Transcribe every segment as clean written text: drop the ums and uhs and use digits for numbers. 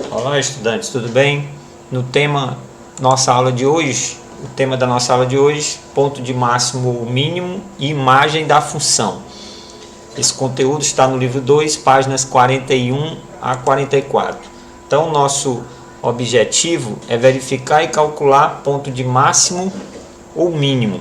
Olá, estudantes, tudo bem? No tema nossa aula de hoje, o tema da nossa aula de hoje, ponto de máximo mínimo e imagem da função. Esse conteúdo está no livro 2, páginas 41 a 44. Então, nosso objetivo é verificar e calcular ponto de máximo ou mínimo.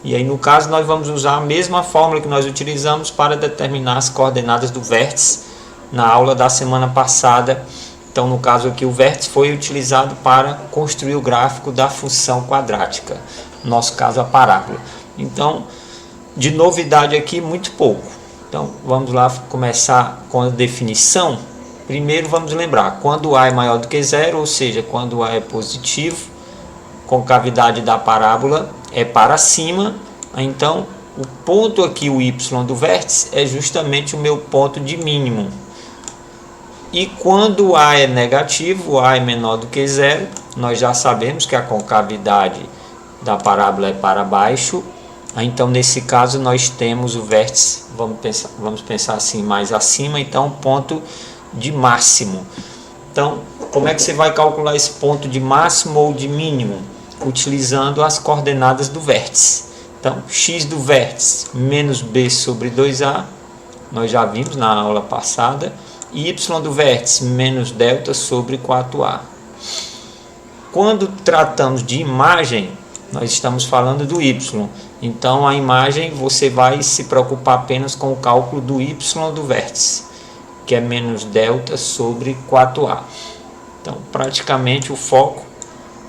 E aí, no caso, nós vamos usar a mesma fórmula que nós utilizamos para determinar as coordenadas do vértice na aula da semana passada. Então, no caso aqui, o vértice foi utilizado para construir o gráfico da função quadrática, no nosso caso a parábola. Então, de novidade aqui, muito pouco. Então, vamos lá começar com a definição. Primeiro, vamos lembrar, quando A é maior do que zero, ou seja, quando A é positivo, concavidade da parábola é para cima, então o ponto aqui, o y do vértice, é justamente o meu ponto de mínimo. E quando A é negativo, A é menor do que zero, nós já sabemos que a concavidade da parábola é para baixo. Então, nesse caso, nós temos o vértice, vamos pensar assim, mais acima, então, ponto de máximo. Então, como é que você vai calcular esse ponto de máximo ou de mínimo? Utilizando as coordenadas do vértice. Então, x do vértice menos b sobre 2a, nós já vimos na aula passada, y do vértice menos delta sobre 4a. Quando tratamos de imagem, nós estamos falando do y. Então, a imagem você vai se preocupar apenas com o cálculo do y do vértice, que é menos delta sobre 4a. Então, praticamente o foco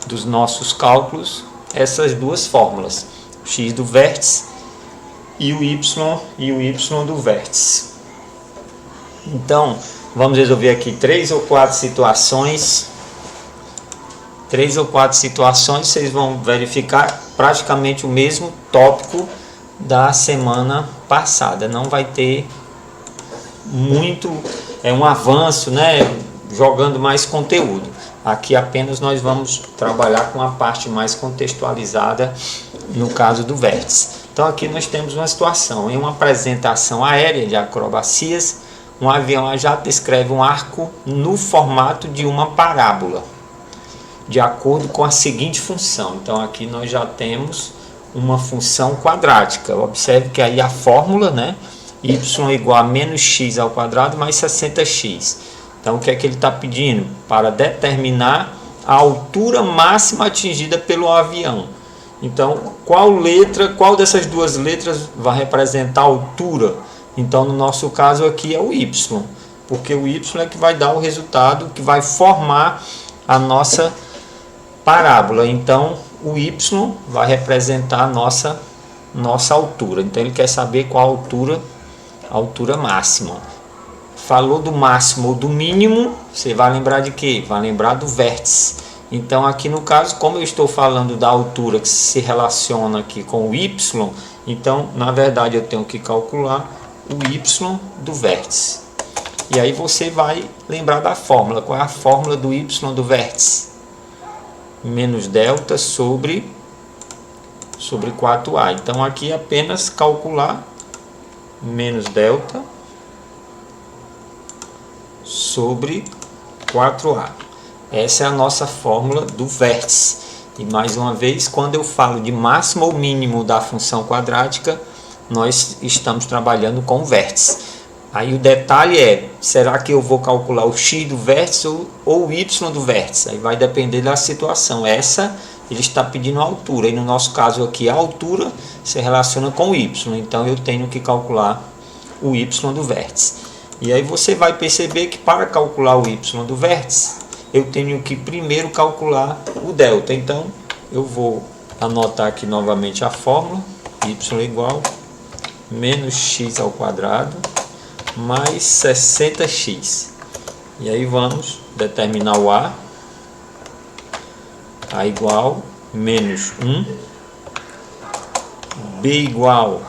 dos nossos cálculos, essas duas fórmulas, x do vértice e o y do vértice. Então, vamos resolver aqui 3 ou 4 situações. 3 ou 4 situações, vocês vão verificar praticamente o mesmo tópico da semana passada. Não vai ter muito, um avanço, né? Jogando mais conteúdo. Aqui apenas nós vamos trabalhar com a parte mais contextualizada no caso do vértice. Então aqui nós temos uma situação, em uma apresentação aérea de acrobacias, um avião a jato descreve um arco no formato de uma parábola, de acordo com a seguinte função. Então aqui nós já temos uma função quadrática. Observe que aí a fórmula, né? Y igual a menos x ao quadrado mais 60x. Então o que é que ele está pedindo? Para determinar a altura máxima atingida pelo avião. Então qual dessas duas letras vai representar a altura? Então no nosso caso aqui é o y, porque o y é que vai dar o resultado, que vai formar a nossa parábola. Então o y vai representar a nossa altura. Então ele quer saber qual a altura máxima. Falou do máximo ou do mínimo, você vai lembrar de quê? Vai lembrar do vértice. Então aqui no caso, como eu estou falando da altura que se relaciona aqui com o y, então na verdade eu tenho que calcular o y do vértice. E aí você vai lembrar da fórmula. Qual é a fórmula do y do vértice? Menos delta sobre 4a. Então aqui é apenas calcular menos delta sobre 4a. Essa é a nossa fórmula do vértice. E mais uma vez, quando eu falo de máximo ou mínimo da função quadrática, nós estamos trabalhando com o vértice. Aí o detalhe é, será que eu vou calcular o x do vértice ou o y do vértice? Aí vai depender da situação. Essa ele está pedindo a altura, e no nosso caso aqui a altura se relaciona com o y. Então eu tenho que calcular o y do vértice. E aí você vai perceber que para calcular o y do vértice, eu tenho que primeiro calcular o delta. Então eu vou anotar aqui novamente a fórmula, y igual menos x ao quadrado mais 60x. E aí vamos determinar o A igual menos 1, B igual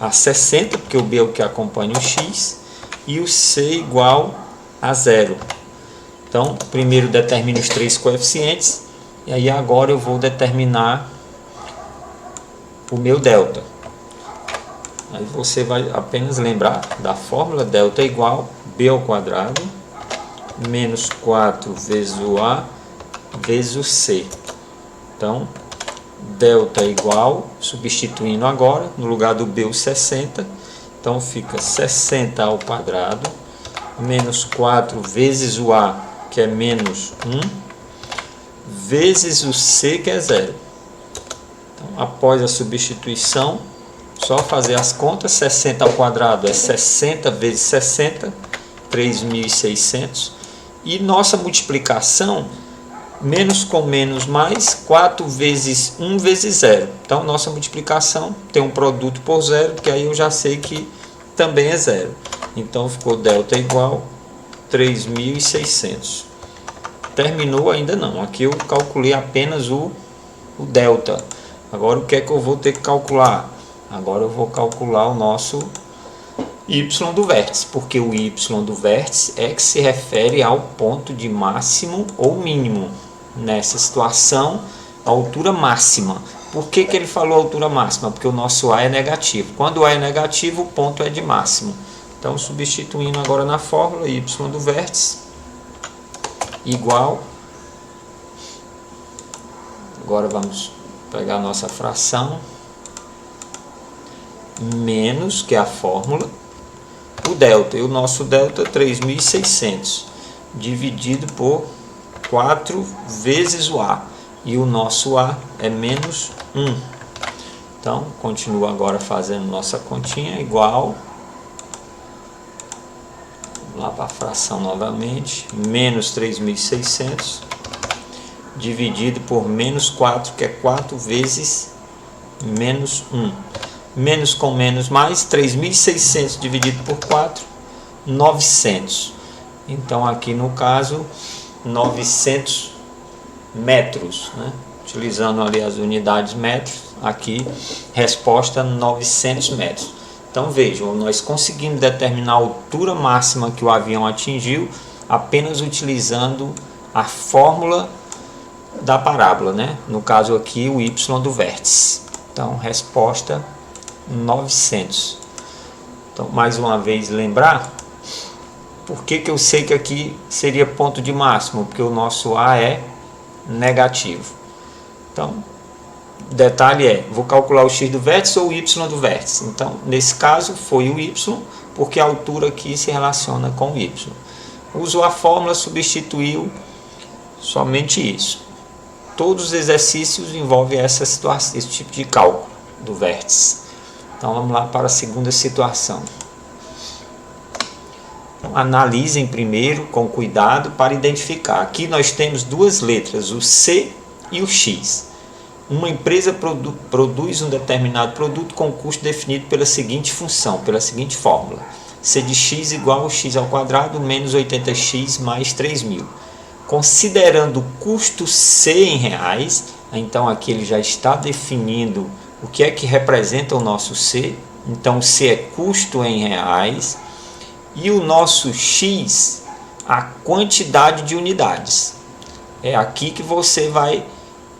a 60, porque o B é o que acompanha o x, e o C igual a 0. Então, primeiro determino os 3 coeficientes, e aí agora eu vou determinar o meu delta. Aí você vai apenas lembrar da fórmula delta igual b ao quadrado menos 4 vezes o A vezes o C. Então, delta igual, substituindo agora, no lugar do B o 60, então fica 60 ao quadrado, menos 4 vezes o A, que é menos 1, vezes o C, que é 0. Então, após a substituição, só fazer as contas, 60 ao quadrado é 60 vezes 60, 3.600, e nossa multiplicação, menos com menos mais, 4 vezes 1 vezes 0. Então, nossa multiplicação tem um produto por 0, que aí eu já sei que também é 0. Então, ficou delta igual 3.600. Terminou? Ainda não. Aqui eu calculei apenas o delta. Agora, o que é que eu vou ter que calcular? Agora eu vou calcular o nosso y do vértice, porque o y do vértice é que se refere ao ponto de máximo ou mínimo. Nessa situação, a altura máxima. Por que ele falou altura máxima? Porque o nosso A é negativo. Quando o A é negativo, o ponto é de máximo. Então, substituindo agora na fórmula, y do vértice igual. Agora vamos pegar a nossa fração. Menos, que é a fórmula, o delta. E o nosso delta é 3.600, dividido por 4 vezes o A. E o nosso A é menos 1. Então, continua agora fazendo nossa continha, igual. Vamos lá para a fração novamente. Menos 3.600, dividido por menos 4, que é 4 vezes menos 1. Menos com menos mais, 3.600 dividido por 4, 900. Então, aqui no caso, 900 metros, né? Utilizando ali as unidades metros, aqui, resposta 900 metros. Então, vejam, nós conseguimos determinar a altura máxima que o avião atingiu apenas utilizando a fórmula da parábola, né? No caso aqui, o y do vértice. Então, resposta 900. Então, mais uma vez, lembrar por que eu sei que aqui seria ponto de máximo, porque o nosso A é negativo. Então, detalhe é, vou calcular o x do vértice ou o y do vértice. Então, nesse caso, foi o y, porque a altura aqui se relaciona com o y. Usou a fórmula, substituiu, somente isso. Todos os exercícios envolvem essa situação, esse tipo de cálculo do vértice. Então, vamos lá para a segunda situação. Então, analisem primeiro com cuidado para identificar. Aqui nós temos duas letras, o C e o X. Uma empresa produz um determinado produto com custo definido pela seguinte função, pela seguinte fórmula. C de x igual a x ao quadrado menos 80x mais 3.000. Considerando o custo C em reais, então aqui ele já está definindo o que é que representa o nosso C. Então, o C é custo em reais. E o nosso X, a quantidade de unidades. É aqui que você vai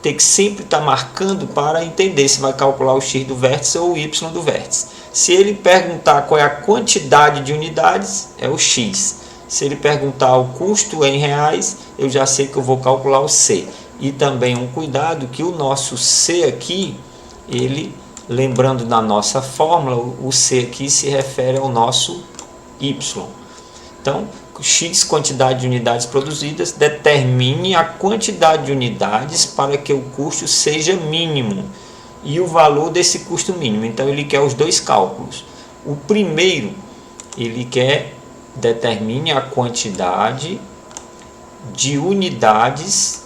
ter que sempre estar marcando para entender se vai calcular o X do vértice ou o Y do vértice. Se ele perguntar qual é a quantidade de unidades, é o X. Se ele perguntar o custo em reais, eu já sei que eu vou calcular o C. E também um cuidado que o nosso C aqui, ele, lembrando da nossa fórmula, o C aqui se refere ao nosso Y. Então, X quantidade de unidades produzidas, determine a quantidade de unidades para que o custo seja mínimo e o valor desse custo mínimo. Então, ele quer os dois cálculos. O primeiro, ele quer determine a quantidade de unidades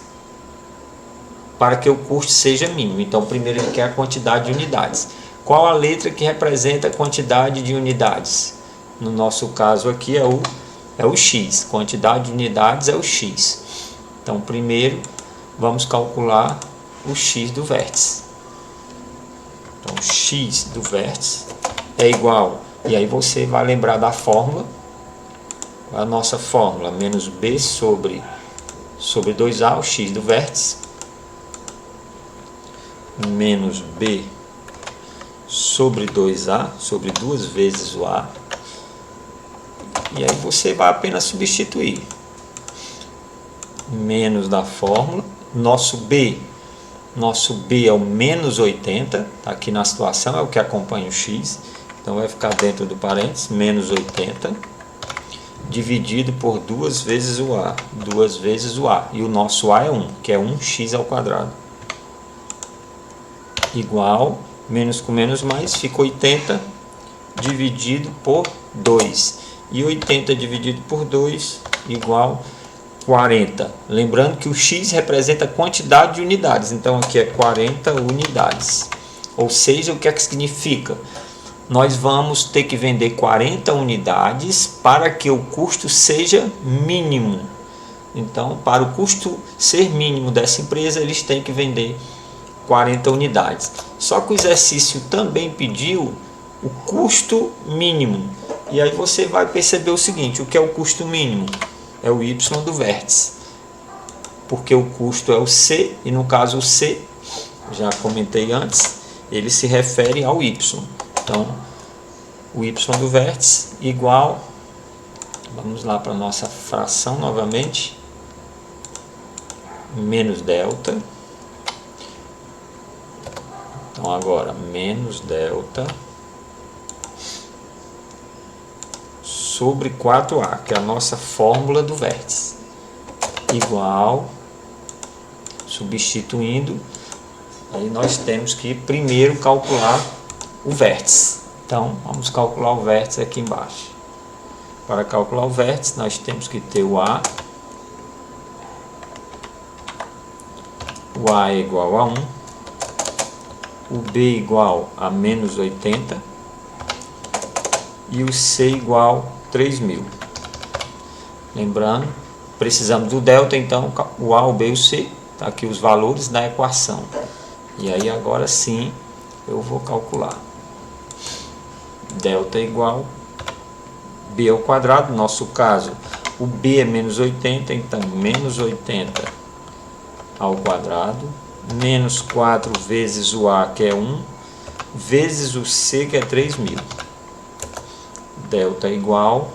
para que o custo seja mínimo. Então, primeiro ele quer a quantidade de unidades. Qual a letra que representa a quantidade de unidades? No nosso caso aqui é o X. Quantidade de unidades é o X. Então, primeiro vamos calcular o X do vértice. Então, X do vértice é igual, e aí você vai lembrar da fórmula, a nossa fórmula, menos B sobre 2A, o X do vértice, menos B sobre 2A, sobre 2 vezes o A, e aí você vai apenas substituir. menos da fórmula. Nosso B é o menos 80, tá aqui na situação, é o que acompanha o x. Então vai ficar dentro do parênteses, menos 80, dividido por 2 vezes o A. 2 vezes o A. E o nosso A é 1, que é 1x². Igual, menos com menos mais, fica 80 dividido por 2. E 80 dividido por 2 igual 40. Lembrando que o x representa a quantidade de unidades. Então aqui é 40 unidades. Ou seja, o que é que significa? Nós vamos ter que vender 40 unidades para que o custo seja mínimo. Então, para o custo ser mínimo dessa empresa, eles têm que vender 40 unidades. Só que o exercício também pediu o custo mínimo. E aí você vai perceber o seguinte, o que é o custo mínimo? É o y do vértice. Porque o custo é o C, e no caso o C, já comentei antes, ele se refere ao y. Então, o y do vértice igual, vamos lá para a nossa fração novamente, menos delta. Então, agora, menos delta sobre 4A, que é a nossa fórmula do vértice, igual, substituindo, aí nós temos que primeiro calcular o vértice. Então, vamos calcular o vértice aqui embaixo. Para calcular o vértice, nós temos que ter o A. O A é igual a 1. O B igual a menos 80. E o C igual a 3.000. Lembrando, precisamos do delta, então o A, o B e o C. Tá aqui os valores da equação. E aí agora sim eu vou calcular. Delta igual B ao quadrado, no nosso caso o B é menos 80, então menos 80 ao quadrado, menos 4 vezes o A, que é 1, vezes o C, que é 3.000. Delta igual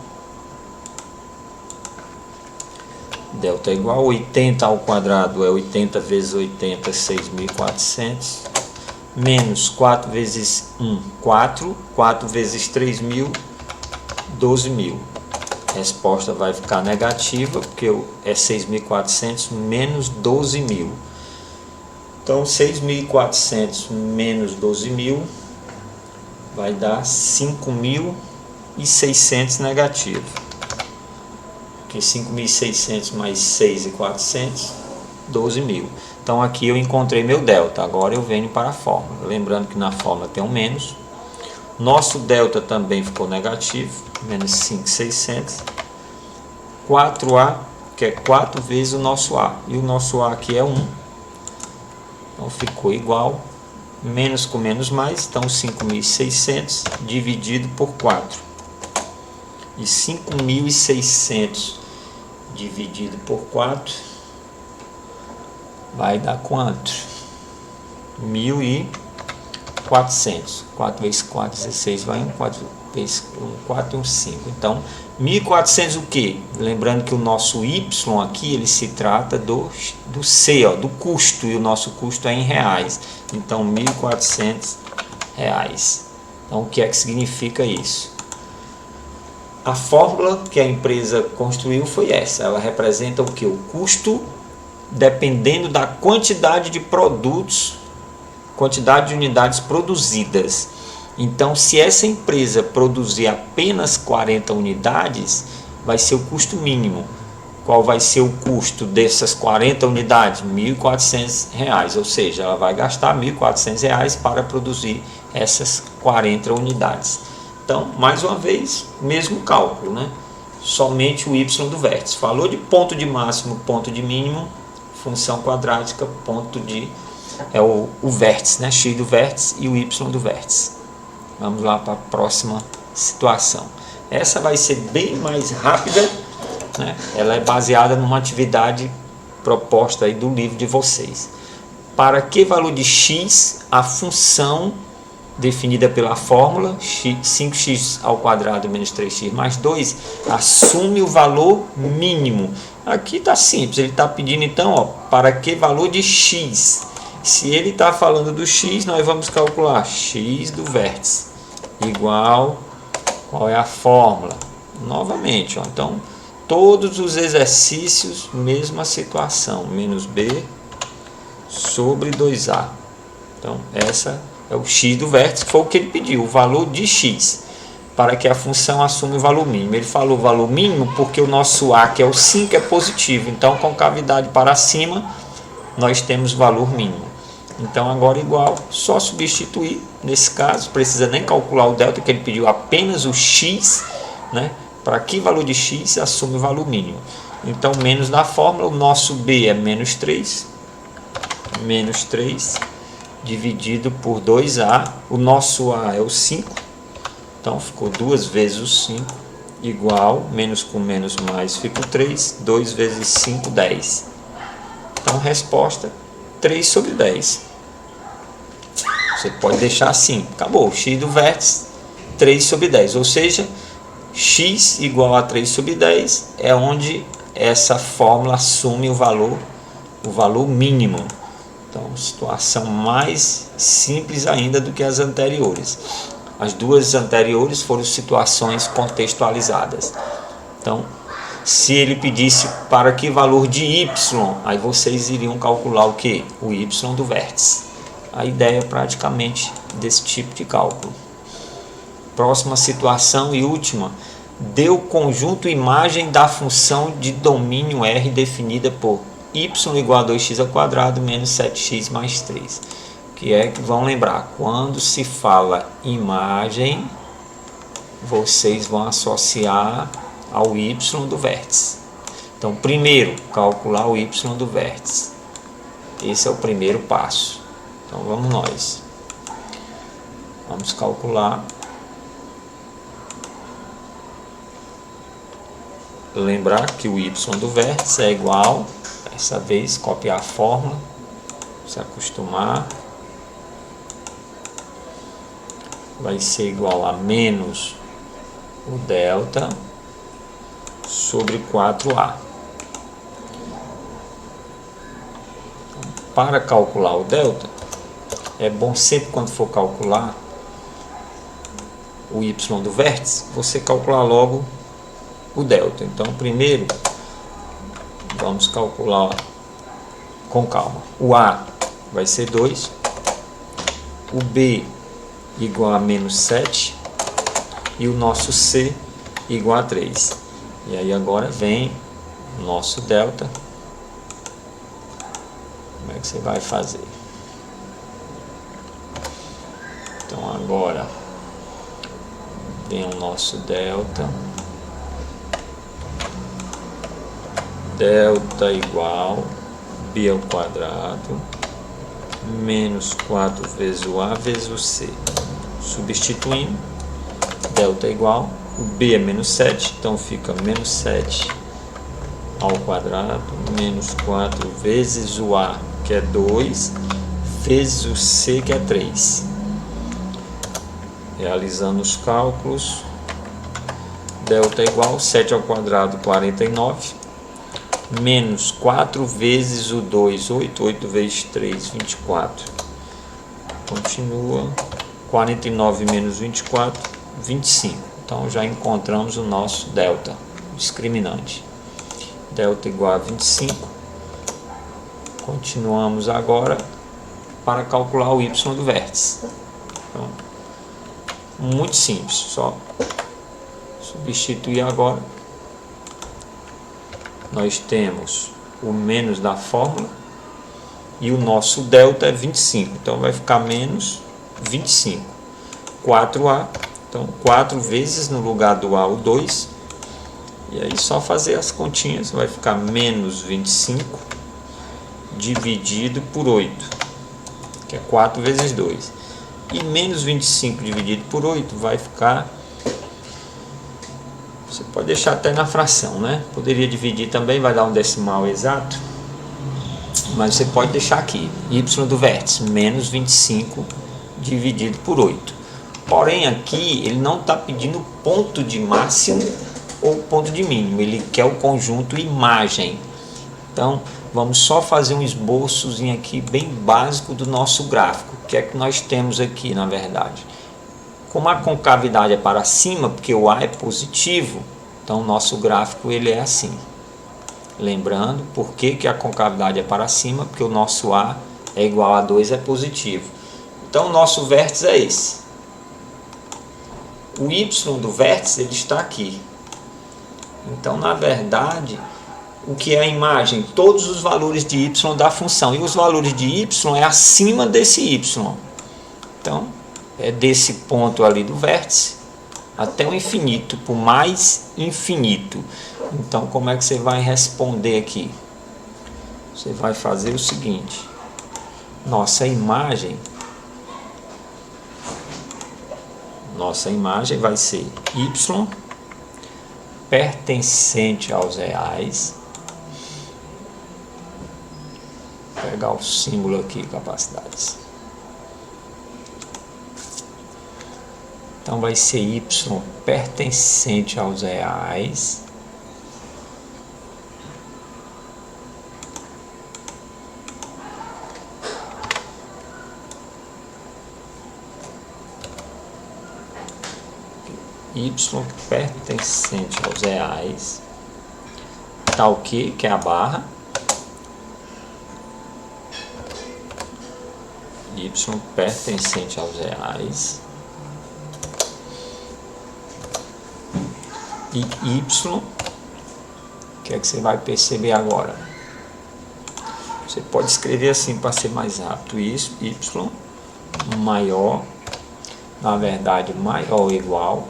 80 ao quadrado é 80 vezes 80, 6.400. Menos 4 vezes 1, 4. 4 vezes 3.000, 12.000. Resposta vai ficar negativa, porque é 6.400 menos 12.000. Então, 6.400 menos 12.000 vai dar 5.600 negativo. Porque 5.600 mais 6.400, 12.000. Então aqui eu encontrei meu delta, agora eu venho para a fórmula. Lembrando que na fórmula tem um menos. Nosso delta também ficou negativo, menos 5.600. 4A, que é 4 vezes o nosso A. E o nosso A aqui é 1. Então ficou igual, menos com menos mais, então 5.600 dividido por 4. E 5.600 dividido por 4 vai dar quanto? 1.400. 4 vezes 4, 16, vai 1. 4 vezes 1, 4 e 1, 5. Então, 1.400 o quê? Lembrando que o nosso Y aqui, ele se trata do C, ó, do custo, e o nosso custo é em reais. Então, R$ 1.400. Então, o que é que significa isso? A fórmula que a empresa construiu foi essa. Ela representa o que? O custo dependendo da quantidade de produtos, quantidade de unidades produzidas. Então, se essa empresa produzir apenas 40 unidades, vai ser o custo mínimo. Qual vai ser o custo dessas 40 unidades? R$ 1.400, ou seja, ela vai gastar R$ 1.400 para produzir essas 40 unidades. Então, mais uma vez, mesmo cálculo, né? Somente o y do vértice. Falou de ponto de máximo, ponto de mínimo, função quadrática, ponto de é o vértice, né? X do vértice e o y do vértice. Vamos lá para a próxima situação. Essa vai ser bem mais rápida, né? Ela é baseada numa atividade proposta aí do livro de vocês. Para que valor de x a função definida pela fórmula 5x² menos 3x mais 2 assume o valor mínimo. Aqui está simples, ele está pedindo então, ó, para que valor de x. Se ele está falando do x, nós vamos calcular x do vértice igual, qual é a fórmula? Novamente, ó, então todos os exercícios, mesma situação, menos b sobre 2a. Então essa é o x do vértice, que foi o que ele pediu, o valor de x, para que a função assuma o valor mínimo. Ele falou valor mínimo porque o nosso a, que é o 5, é positivo. Então, concavidade para cima, nós temos valor mínimo. Então, agora igual, só substituir. Nesse caso, precisa nem calcular o delta, que ele pediu apenas o x, né? Para que valor de x assume o valor mínimo. Então, menos na fórmula, o nosso b é menos 3, dividido por 2a. O nosso a é o 5. Então, ficou 2 vezes o 5, igual, menos com menos mais, fica o 3. 2 vezes 5, 10. Então, resposta, 3 sobre 10. Você pode deixar assim, acabou. X do vértice, 3 sobre 10. Ou seja, x igual a 3 sobre 10 é onde essa fórmula assume o valor mínimo. Então, situação mais simples ainda do que as anteriores. As duas anteriores foram situações contextualizadas. Então, se ele pedisse para que valor de y, aí vocês iriam calcular o que? O y do vértice. A ideia praticamente desse tipo de cálculo. Próxima situação e última. Dê o conjunto imagem da função de domínio R definida por y igual a 2x ao quadrado menos 7x mais 3. Que é que vão lembrar, quando se fala imagem, vocês vão associar ao y do vértice. Então, primeiro, calcular o y do vértice. Esse é o primeiro passo. Então, vamos nós. Vamos calcular. Lembrar que o y do vértice é igual, dessa vez, copiar a fórmula, se acostumar. Vai ser igual a menos o delta sobre 4a. Então, para calcular o delta, é bom sempre quando for calcular o y do vértice, você calcular logo o delta. Então, primeiro, vamos calcular com calma. O a vai ser 2, o b igual a menos 7 e o nosso C igual a 3. E aí agora vem o nosso delta. Como é que você vai fazer? Então agora vem o nosso delta. Delta igual b ao quadrado menos 4 vezes o a vezes o c. Substituindo, delta é igual, o b é menos 7, então fica menos 7 ao quadrado, menos 4 vezes o a, que é 2, vezes o c, que é 3. Realizando os cálculos, delta é igual, 7 ao quadrado, 49, menos 4 vezes o 2, 8, 8 vezes 3, 24. Continua. 49 menos 24, 25. Então já encontramos o nosso delta discriminante. Delta igual a 25. Continuamos agora para calcular o y do vértice. Então, muito simples, só substituir agora. Nós temos o menos da fórmula e o nosso delta é 25. Então vai ficar menos 25, 4a, então 4 vezes no lugar do a o 2, e aí só fazer as continhas, vai ficar menos 25 dividido por 8, que é 4 vezes 2, e menos 25 dividido por 8 vai ficar, você pode deixar até na fração, né? Poderia dividir também, vai dar um decimal exato, mas você pode deixar aqui, y do vértice, menos 25 dividido por 8. Porém aqui ele não está pedindo ponto de máximo ou ponto de mínimo, ele quer o conjunto imagem. Então, vamos só fazer um esboçozinho aqui bem básico do nosso gráfico. O que é que nós temos aqui, na verdade? Como a concavidade é para cima, porque o A é positivo, então o nosso gráfico ele é assim. Lembrando, por que a concavidade é para cima? Porque o nosso A é igual a 2, é positivo. Então, o nosso vértice é esse. O Y do vértice ele está aqui. Então, na verdade, o que é a imagem? Todos os valores de y da função. E os valores de y é acima desse y. Então, é desse ponto ali do vértice até o infinito, por mais infinito. Então, como é que você vai responder aqui? Você vai fazer o seguinte. Nossa imagem vai ser y pertencente aos reais. Vou pegar o símbolo aqui, capacidades. Então vai ser y pertencente aos reais y pertencente aos reais tá o que é a barra y pertencente aos reais e y, o que é que você vai perceber agora? Você pode escrever assim para ser mais rápido. Isso, y maior, na verdade maior ou igual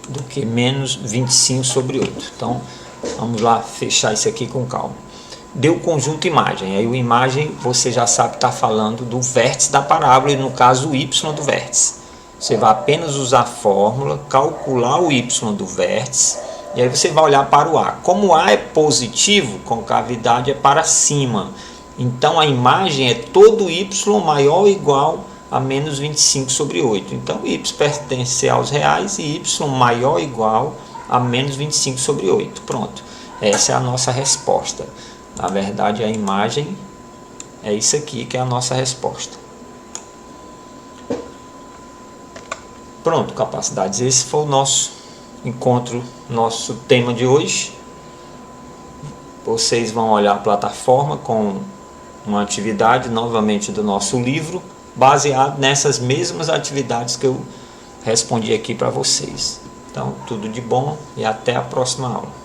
do que menos 25 sobre 8. Então, vamos lá fechar isso aqui com calma. Deu conjunto imagem. Aí o imagem você já sabe que está falando do vértice da parábola e no caso o y do vértice. Você vai apenas usar a fórmula, calcular o y do vértice e aí você vai olhar para o A. Como o A é positivo, concavidade é para cima. Então a imagem é todo y maior ou igual a menos 25 sobre 8. Então y pertence aos reais e y maior ou igual a menos 25 sobre 8. Pronto. Essa é a nossa resposta. Na verdade, a imagem é isso aqui que é a nossa resposta. Pronto, capacidades. Esse foi o nosso encontro, nosso tema de hoje. Vocês vão olhar a plataforma com uma atividade novamente do nosso livro, baseado nessas mesmas atividades que eu respondi aqui para vocês. Então, tudo de bom e até a próxima aula.